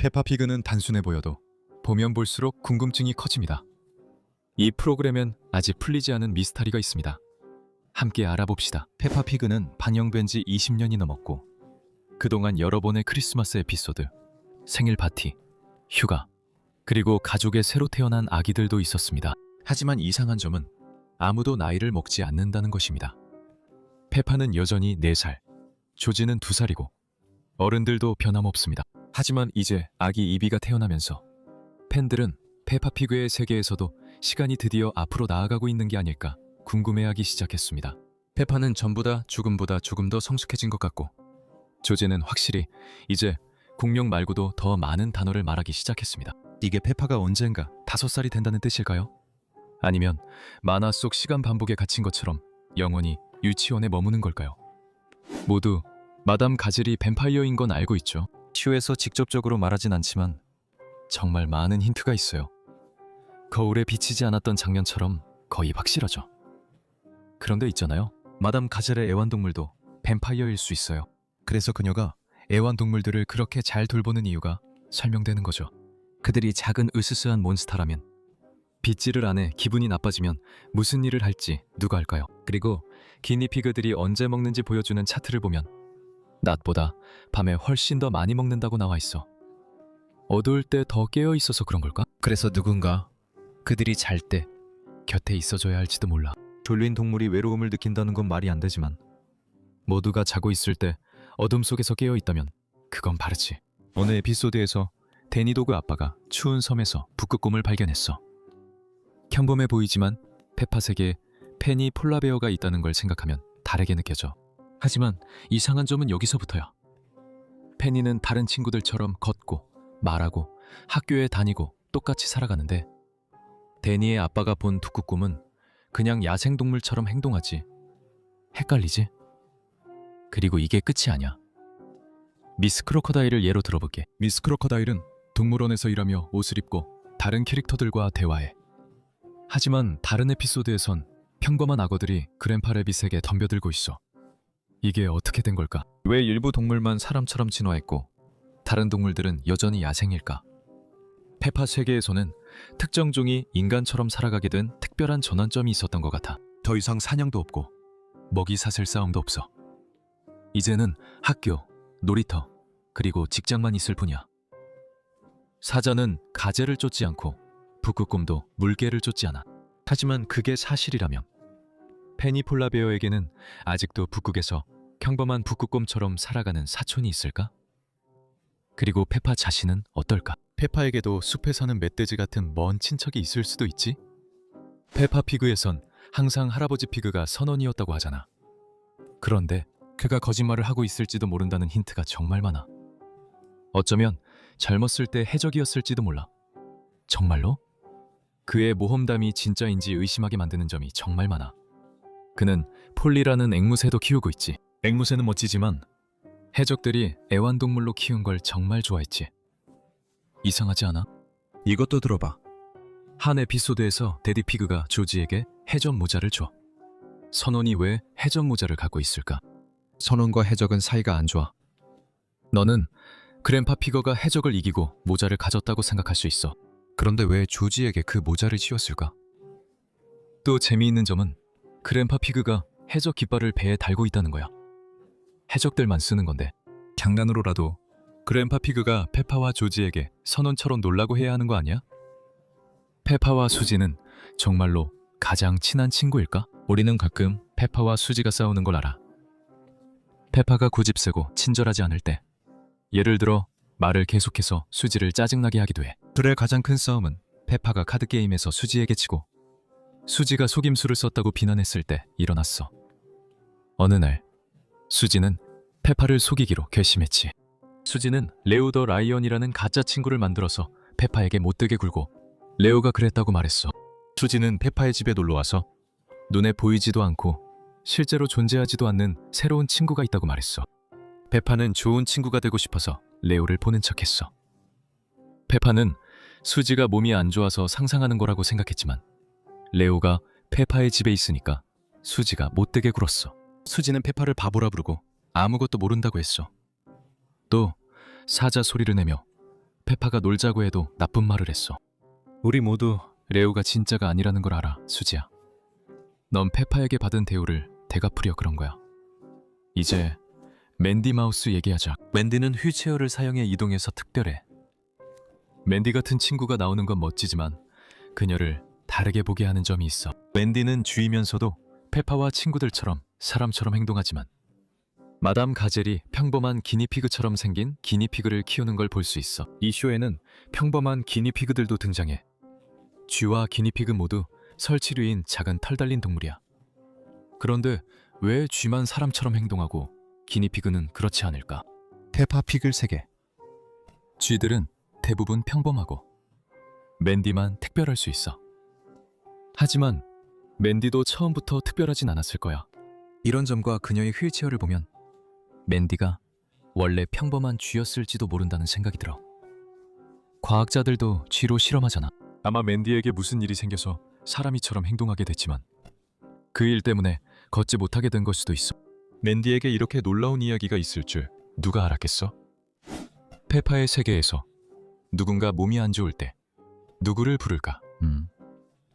페파피그는 단순해 보여도 보면 볼수록 궁금증이 커집니다. 이 프로그램엔 아직 풀리지 않은 미스터리가 있습니다. 함께 알아봅시다. 페파피그는 방영된 지 20년이 넘었고 그동안 여러 번의 크리스마스 에피소드, 생일 파티, 휴가, 그리고 가족의 새로 태어난 아기들도 있었습니다. 하지만 이상한 점은 아무도 나이를 먹지 않는다는 것입니다. 페파는 여전히 4살, 조지는 2살이고 어른들도 변함없습니다. 하지만 이제 아기 이비가 태어나면서 팬들은 페파피그의 세계에서도 시간이 드디어 앞으로 나아가고 있는 게 아닐까 궁금해하기 시작했습니다. 페파는 전보다 조금보다 조금 더 성숙해진 것 같고 조지는 확실히 이제 공룡 말고도 더 많은 단어를 말하기 시작했습니다. 이게 페파가 언젠가 5살이 된다는 뜻일까요? 아니면 만화 속 시간 반복에 갇힌 것처럼 영원히 유치원에 머무는 걸까요? 모두 마담 가젤이 뱀파이어인 건 알고 있죠. 슈에서 직접적으로 말하진 않지만 정말 많은 힌트가 있어요. 거울에 비치지 않았던 장면처럼 거의 확실하죠. 그런데 있잖아요. 마담 가젤의 애완동물도 뱀파이어일 수 있어요. 그래서 그녀가 애완동물들을 그렇게 잘 돌보는 이유가 설명되는 거죠. 그들이 작은 으스스한 몬스터라면 빗질을 안 해 기분이 나빠지면 무슨 일을 할지 누가 알까요? 그리고 기니피그들이 언제 먹는지 보여주는 차트를 보면 낮보다 밤에 훨씬 더 많이 먹는다고 나와 있어. 어두울 때 더 깨어 있어서 그런 걸까? 그래서 누군가 그들이 잘 때 곁에 있어줘야 할지도 몰라. 졸린 동물이 외로움을 느낀다는 건 말이 안 되지만 모두가 자고 있을 때 어둠 속에서 깨어 있다면 그건 바르지. 어느 에피소드에서 데니도그 아빠가 추운 섬에서 북극곰을 발견했어. 평범해 보이지만 페파 세계에 페니 폴라베어가 있다는 걸 생각하면 다르게 느껴져. 하지만 이상한 점은 여기서부터야. 페니는 다른 친구들처럼 걷고 말하고 학교에 다니고 똑같이 살아가는데 데니의 아빠가 본 북극곰은 그냥 야생동물처럼 행동하지. 헷갈리지? 그리고 이게 끝이 아니야. 미스 크로커다일을 예로 들어볼게. 미스 크로커다일은 동물원에서 일하며 옷을 입고 다른 캐릭터들과 대화해. 하지만 다른 에피소드에선 평범한 악어들이 그랜파 레빗에게 덤벼들고 있어. 이게 어떻게 된 걸까? 왜 일부 동물만 사람처럼 진화했고 다른 동물들은 여전히 야생일까? 페파 세계에서는 특정 종이 인간처럼 살아가게 된 특별한 전환점이 있었던 것 같아. 더 이상 사냥도 없고 먹이 사슬 싸움도 없어. 이제는 학교, 놀이터, 그리고 직장만 있을 뿐이야. 사자는 가재를 쫓지 않고 북극곰도 물개를 쫓지 않아. 하지만 그게 사실이라면 페니 폴라베어에게는 아직도 북극에서 평범한 북극곰처럼 살아가는 사촌이 있을까? 그리고 페파 자신은 어떨까? 페파에게도 숲에 사는 멧돼지 같은 먼 친척이 있을 수도 있지? 페파 피그에선 항상 할아버지 피그가 선원이었다고 하잖아. 그런데 그가 거짓말을 하고 있을지도 모른다는 힌트가 정말 많아. 어쩌면 젊었을 때 해적이었을지도 몰라. 정말로? 그의 모험담이 진짜인지 의심하게 만드는 점이 정말 많아. 그는 폴리라는 앵무새도 키우고 있지. 앵무새는 멋지지만 해적들이 애완동물로 키운 걸 정말 좋아했지. 이상하지 않아? 이것도 들어봐. 한 에피소드에서 데디 피그가 조지에게 해적 모자를 줘. 선원이 왜 해적 모자를 갖고 있을까? 선원과 해적은 사이가 안 좋아. 너는 그랜파 피거가 해적을 이기고 모자를 가졌다고 생각할 수 있어. 그런데 왜 조지에게 그 모자를 씌웠을까? 또 재미있는 점은 그랜파 피그가 해적 깃발을 배에 달고 있다는 거야. 해적들만 쓰는 건데 장난으로라도 그랜파 피그가 페파와 조지에게 선원처럼 놀라고 해야 하는 거 아니야? 페파와 수지는 정말로 가장 친한 친구일까? 우리는 가끔 페파와 수지가 싸우는 걸 알아. 페파가 고집세고 친절하지 않을 때, 예를 들어 말을 계속해서 수지를 짜증나게 하기도 해. 둘의 가장 큰 싸움은 페파가 카드게임에서 수지에게 지고 수지가 속임수를 썼다고 비난했을 때 일어났어. 어느 날 수지는 페파를 속이기로 결심했지. 수지는 레오 더 라이언이라는 가짜 친구를 만들어서 페파에게 못되게 굴고 레오가 그랬다고 말했어. 수지는 페파의 집에 놀러와서 눈에 보이지도 않고 실제로 존재하지도 않는 새로운 친구가 있다고 말했어. 페파는 좋은 친구가 되고 싶어서 레오를 보는 척했어. 페파는 수지가 몸이 안 좋아서 상상하는 거라고 생각했지만 레오가 페파의 집에 있으니까 수지가 못되게 굴었어. 수지는 페파를 바보라 부르고 아무것도 모른다고 했어. 또 사자 소리를 내며 페파가 놀자고 해도 나쁜 말을 했어. 우리 모두 레오가 진짜가 아니라는 걸 알아, 수지야. 넌 페파에게 받은 대우를 되갚으려 그런 거야. 이제 맨디 마우스 얘기하자. 맨디는 휠체어를 사용해 이동해서 특별해. 맨디 같은 친구가 나오는 건 멋지지만 그녀를 다르게 보게 하는 점이 있어. 맨디는 쥐이면서도 페파와 친구들처럼 사람처럼 행동하지만 마담 가젤이 평범한 기니피그처럼 생긴 기니피그를 키우는 걸 볼 수 있어. 이 쇼에는 평범한 기니피그들도 등장해. 쥐와 기니피그 모두 설치류인 작은 털 달린 동물이야. 그런데 왜 쥐만 사람처럼 행동하고 기니피그는 그렇지 않을까? 페파피글 세계. 쥐들은 대부분 평범하고 맨디만 특별할 수 있어. 하지만 맨디도 처음부터 특별하진 않았을 거야. 이런 점과 그녀의 휠체어를 보면 맨디가 원래 평범한 쥐였을지도 모른다는 생각이 들어. 과학자들도 쥐로 실험하잖아. 아마 맨디에게 무슨 일이 생겨서 사람이처럼 행동하게 됐지만 그 일 때문에 걷지 못하게 된 걸 수도 있어. 맨디에게 이렇게 놀라운 이야기가 있을 줄 누가 알았겠어? 페파의 세계에서 누군가 몸이 안 좋을 때 누구를 부를까?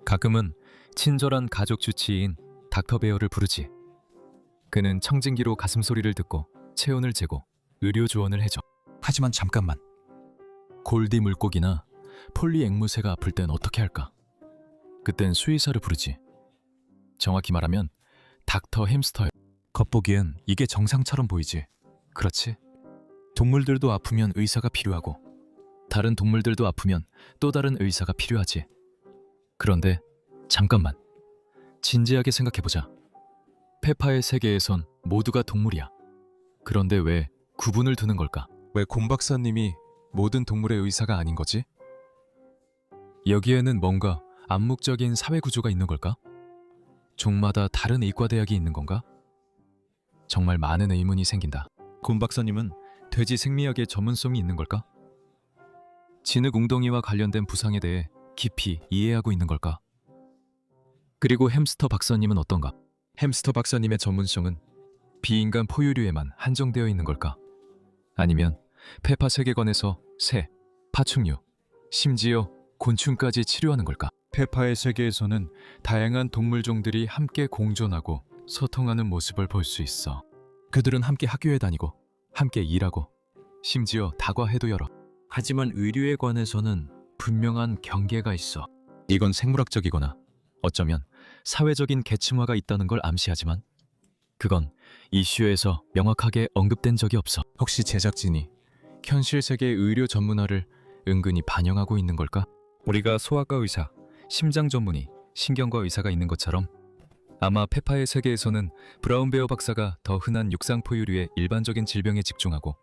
가끔은 친절한 가족 주치의인 닥터 베어를 부르지. 그는 청진기로 가슴 소리를 듣고 체온을 재고 의료 조언을 해줘. 하지만 잠깐만. 골디 물고기나 폴리 앵무새가 아플 땐 어떻게 할까? 그땐 수의사를 부르지. 정확히 말하면 닥터 햄스터요. 겉보기엔 이게 정상처럼 보이지. 그렇지? 동물들도 아프면 의사가 필요하고 다른 동물들도 아프면 또 다른 의사가 필요하지. 그런데 잠깐만. 진지하게 생각해보자. 페파의 세계에선 모두가 동물이야. 그런데 왜 구분을 두는 걸까? 왜 곰 박사님이 모든 동물의 의사가 아닌 거지? 여기에는 뭔가 암묵적인 사회 구조가 있는 걸까? 종마다 다른 의과대학이 있는 건가? 정말 많은 의문이 생긴다. 곰 박사님은 돼지 생리학의 전문성이 있는 걸까? 진흙 웅덩이와 관련된 부상에 대해 깊이 이해하고 있는 걸까? 그리고 햄스터 박사님은 어떤가? 햄스터 박사님의 전문성은 비인간 포유류에만 한정되어 있는 걸까? 아니면 페파 세계관에서 새, 파충류, 심지어 곤충까지 치료하는 걸까? 페파의 세계에서는 다양한 동물종들이 함께 공존하고 소통하는 모습을 볼 수 있어. 그들은 함께 학교에 다니고 함께 일하고 심지어 다과회도 열어. 하지만 의류에 관해서는 분명한 경계가 있어. 이건 생물학적이거나 어쩌면 사회적인 계층화가 있다는 걸 암시하지만 그건 이슈에서 명확하게 언급된 적이 없어. 혹시 제작진이 현실 세계의 의료 전문화를 은근히 반영하고 있는 걸까? 우리가 소아과 의사, 심장 전문의, 신경과 의사가 있는 것처럼 아마 페파의 세계에서는 브라운베어 박사가 더 흔한 육상 포유류의 일반적인 질병에 집중하고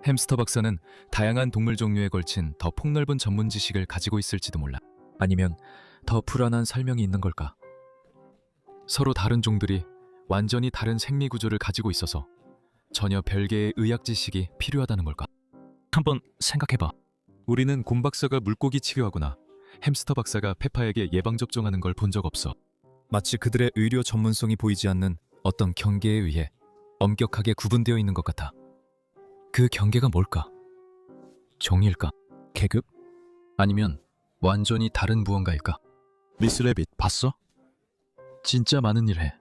햄스터 박사는 다양한 동물 종류에 걸친 더 폭넓은 전문 지식을 가지고 있을지도 몰라. 아니면 더 불안한 설명이 있는 걸까? 서로 다른 종들이 완전히 다른 생리 구조를 가지고 있어서 전혀 별개의 의학 지식이 필요하다는 걸까? 한번 생각해봐. 우리는 곰 박사가 물고기 치료하거나 햄스터 박사가 페파에게 예방접종하는 걸 본 적 없어. 마치 그들의 의료 전문성이 보이지 않는 어떤 경계에 의해 엄격하게 구분되어 있는 것 같아. 그 경계가 뭘까? 종일까? 계급? 아니면 완전히 다른 무언가일까? 미스 레빗 봤어? 진짜 많은 일 해.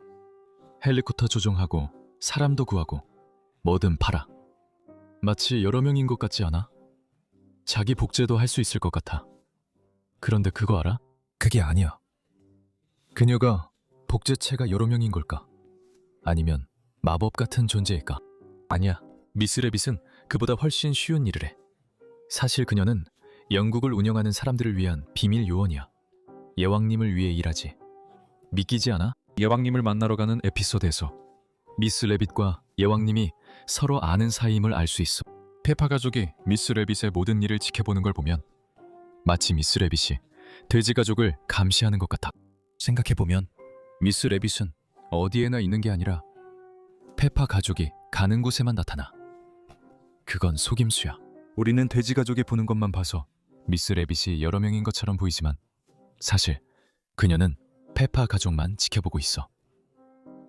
헬리콥터 조종하고 사람도 구하고 뭐든 팔아. 마치 여러 명인 것 같지 않아? 자기 복제도 할 수 있을 것 같아. 그런데 그거 알아? 그게 아니야. 그녀가 복제체가 여러 명인 걸까? 아니면 마법 같은 존재일까? 아니야. 미스 레빗은 그보다 훨씬 쉬운 일을 해. 사실 그녀는 영국을 운영하는 사람들을 위한 비밀 요원이야. 예왕님을 위해 일하지. 믿기지 않아? 예왕님을 만나러 가는 에피소드에서 미스 레빗과 예왕님이 서로 아는 사이임을 알 수 있어. 페파 가족이 미스 레빗의 모든 일을 지켜보는 걸 보면 마치 미스 레빗이 돼지 가족을 감시하는 것 같아. 생각해보면 미스 레빗은 어디에나 있는 게 아니라 페파 가족이 가는 곳에만 나타나. 그건 속임수야. 우리는 돼지 가족이 보는 것만 봐서 미스 레빗이 여러 명인 것처럼 보이지만 사실 그녀는 페파 가족만 지켜보고 있어.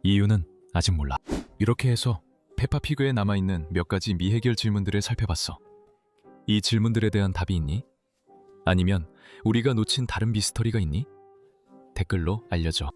이유는 아직 몰라. 이렇게 해서 페파 피그에 남아있는 몇 가지 미해결 질문들을 살펴봤어. 이 질문들에 대한 답이 있니? 아니면 우리가 놓친 다른 미스터리가 있니? 댓글로 알려줘.